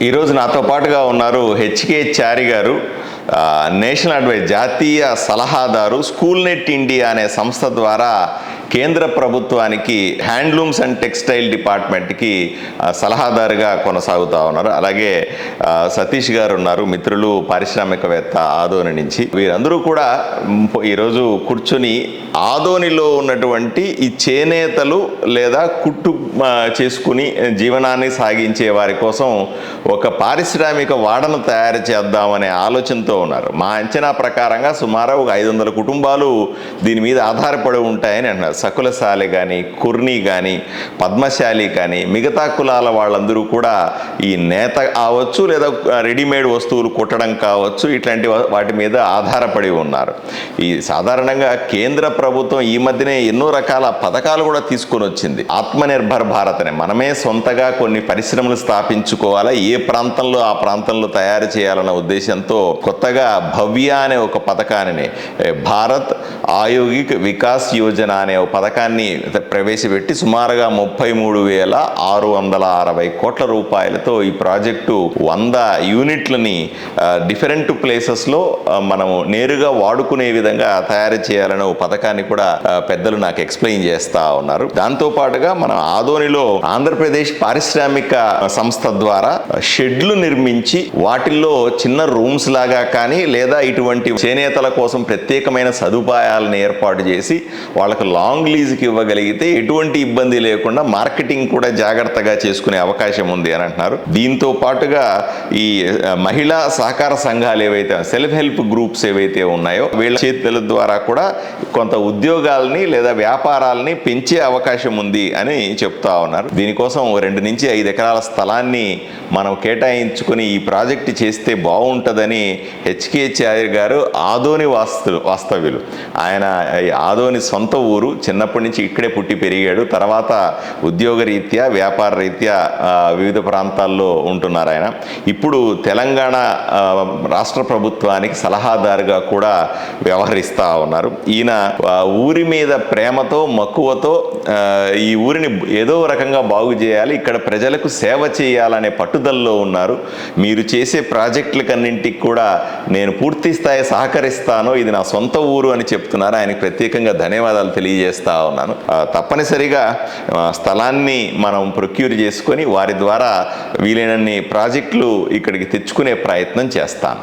ఈరోజు నాతో పాటుగా ఉన్నారు హెచ్కే చారి గారు, నేషనల్ అడ్వైజ్ జాతీయ సలహాదారు, స్కూల్ నెట్ ఇండియా అనే సంస్థ ద్వారా కేంద్ర ప్రభుత్వానికి హ్యాండ్లూమ్స్ అండ్ టెక్స్టైల్ డిపార్ట్మెంట్కి సలహాదారుగా కొనసాగుతూ ఉన్నారు. అలాగే సతీష్ గారు ఉన్నారు, మిత్రులు, పారిశ్రామికవేత్త ఆదోని నుంచి. వీరందరూ కూడా ఈరోజు కూర్చొని ఆదోనిలో ఉన్నటువంటి ఈ చేనేతలు లేదా కుట్టు చేసుకుని జీవనాన్ని సాగించే వారి కోసం ఒక పారిశ్రామిక వాడను తయారు చేద్దామనే ఆలోచనతో ఉన్నారు. మా అంచనా ప్రకారంగా సుమారు ఒక 500 కుటుంబాలు దీని మీద ఆధారపడి ఉంటాయని అంటున్నారు. సకులశాలి కానీ, కుర్ని కానీ, పద్మశాలి కానీ, మిగతా కులాల వాళ్ళందరూ కూడా ఈ నేత కావచ్చు లేదా రెడీమేడ్ వస్తువులు కుట్టడం కావచ్చు, ఇట్లాంటి వాటి మీద ఆధారపడి ఉన్నారు. ఈ సాధారణంగా కేంద్ర ప్రభుత్వం ఈ మధ్యనే ఎన్నో రకాల పథకాలు కూడా తీసుకొని వచ్చింది. ఆత్మనిర్భర్ భారత్ అని, మనమే సొంతగా కొన్ని పరిశ్రమలు స్థాపించుకోవాలా, ఏ ప్రాంతంలో ఆ ప్రాంతంలో తయారు చేయాలన్న ఉద్దేశంతో కొత్తగా భవ్య అనే ఒక పథకాన్ని, భారత్ ఆయోగిక్ వికాస్ యోజన అనే ఒక పథకాన్ని ప్రవేశపెట్టి సుమారుగా 33,660 కోట్ల రూపాయలతో ఈ ప్రాజెక్టు 100 యూనిట్లని డిఫరెంట్ ప్లేసెస్లో మనము నేరుగా వాడుకునే విధంగా తయారు చేయాలనే ఒక పథకాన్ని కూడా పెద్దలు నాకు ఎక్స్ప్లెయిన్ చేస్తూ ఉన్నారు. దాంతో పాటుగా మనం ఆదోనిలో ఆంధ్రప్రదేశ్ పారిశ్రామిక సంస్థ ద్వారా షెడ్లు నిర్మించి వాటిల్లో చిన్న రూమ్స్ లాగా కానీ లేదా ఇటువంటి చేనేతల కోసం ప్రత్యేకమైన సదుపాయాలను ఏర్పాటు చేసి వాళ్ళకు లాంగ్ లీజ్కి ఇవ్వగలిగితే ఎటువంటి ఇబ్బంది లేకుండా మార్కెటింగ్ కూడా జాగ్రత్తగా చేసుకునే అవకాశం ఉంది అని అంటున్నారు. దీంతో పాటుగా ఈ మహిళా సహకార సంఘాలు ఏవైతే, సెల్ఫ్ హెల్ప్ గ్రూప్స్ ఏవైతే ఉన్నాయో వీళ్ళ చేతుల ద్వారా కూడా కొంత ఉద్యోగాలని లేదా వ్యాపారాలని పెంచే అవకాశం ఉంది అని చెప్తా ఉన్నారు. దీనికోసం 2 నుంచి 5 ఎకరాల స్థలాన్ని మనం కేటాయించుకుని ఈ ప్రాజెక్టు చేస్తే బాగుంటుందని హెచ్కే చారి గారు ఆదోని వాస్తవ్యులు. ఆయన ఆదోని సొంత ఊరు, చిన్నప్పటి నుంచి ఇక్కడే పుట్టి పెరిగాడు. తర్వాత ఉద్యోగ రీత్యా, వ్యాపార రీత్యా వివిధ ప్రాంతాల్లో ఉంటున్నారు ఆయన. ఇప్పుడు తెలంగాణ రాష్ట్ర ప్రభుత్వానికి సలహాదారుగా కూడా వ్యవహరిస్తూ ఉన్నారు. ఈయన ఊరి మీద ప్రేమతో, మక్కువతో ఈ ఊరిని ఏదో రకంగా బాగు చేయాలి, ఇక్కడ ప్రజలకు సేవ చేయాలనే పట్టుదలలో ఉన్నారు. మీరు చేసే ప్రాజెక్టులకన్నింటికి కూడా నేను పూర్తి స్థాయి సహకరిస్తాను, ఇది నా సొంత ఊరు అని చెప్తున్నారు. ఆయనకు ప్రత్యేకంగా ధన్యవాదాలు తెలియజేస్తా ఉన్నాను. తప్పనిసరిగా స్థలాన్ని మనం ప్రొక్యూర్ చేసుకొని వారి ద్వారా వీలైనన్ని ప్రాజెక్టులు ఇక్కడికి తెచ్చుకునే ప్రయత్నం చేస్తాను.